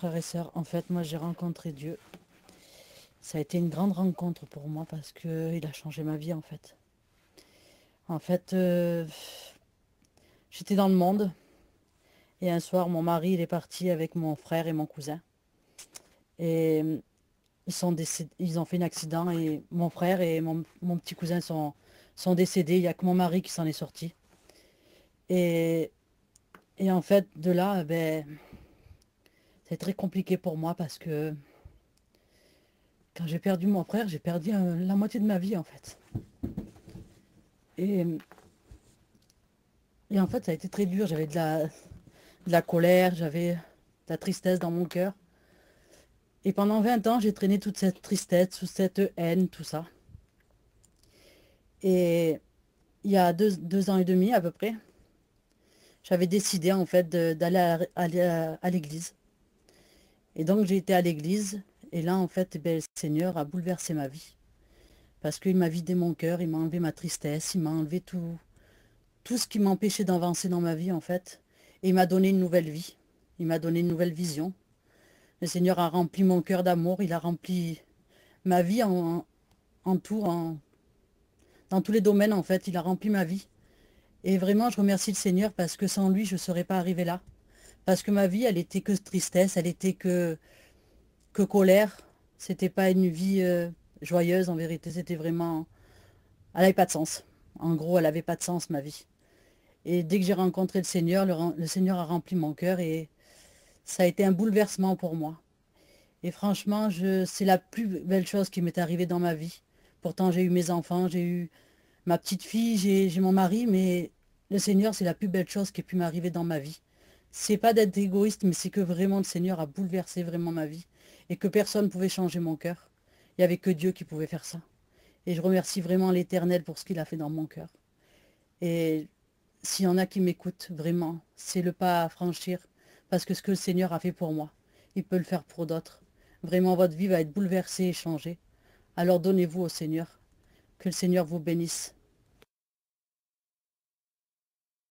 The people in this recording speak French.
frères et sœurs. En fait, moi, j'ai rencontré Dieu. Ça a été une grande rencontre pour moi parce qu'il a changé ma vie, en fait. En fait, j'étais dans le monde et un soir, mon mari, il est parti avec mon frère et mon cousin. Et ils ont fait un accident et mon frère et mon petit cousin sont décédés. Il n'y a que mon mari qui s'en est sorti. Et, et en fait, de là, ben, c'est très compliqué pour moi parce que quand j'ai perdu mon frère, j'ai perdu la moitié de ma vie, en fait. Et, et en fait, ça a été très dur. J'avais de la colère, j'avais de la tristesse dans mon cœur. Et pendant 20 ans, j'ai traîné toute cette tristesse, toute cette haine, tout ça. Et il y a 2 ans et demi à peu près, j'avais décidé en fait d'aller à l'église. Et donc j'ai été à l'église. Et là, en fait, ben, le Seigneur a bouleversé ma vie. Parce qu'il m'a vidé mon cœur, il m'a enlevé ma tristesse, il m'a enlevé tout ce qui m'empêchait d'avancer dans ma vie, en fait. Et il m'a donné une nouvelle vie. Il m'a donné une nouvelle vision. Le Seigneur a rempli mon cœur d'amour, il a rempli ma vie en tout, dans tous les domaines, en fait. Il a rempli ma vie. Et vraiment, je remercie le Seigneur parce que sans lui, je ne serais pas arrivée là. Parce que ma vie, elle était que tristesse, elle était que colère. C'était pas une vie joyeuse, en vérité. C'était vraiment... Elle n'avait pas de sens. En gros, elle n'avait pas de sens, ma vie. Et dès que j'ai rencontré le Seigneur, le Seigneur a rempli mon cœur et ça a été un bouleversement pour moi. Et franchement, c'est la plus belle chose qui m'est arrivée dans ma vie. Pourtant, j'ai eu mes enfants, j'ai eu ma petite fille, j'ai mon mari, mais le Seigneur, c'est la plus belle chose qui ait pu m'arriver dans ma vie. C'est pas d'être égoïste, mais c'est que vraiment le Seigneur a bouleversé vraiment ma vie et que personne ne pouvait changer mon cœur. Il n'y avait que Dieu qui pouvait faire ça. Et je remercie vraiment l'Éternel pour ce qu'il a fait dans mon cœur. Et s'il y en a qui m'écoutent, vraiment, c'est le pas à franchir, parce que ce que le Seigneur a fait pour moi, il peut le faire pour d'autres. Vraiment, votre vie va être bouleversée et changée. Alors donnez-vous au Seigneur. Que le Seigneur vous bénisse.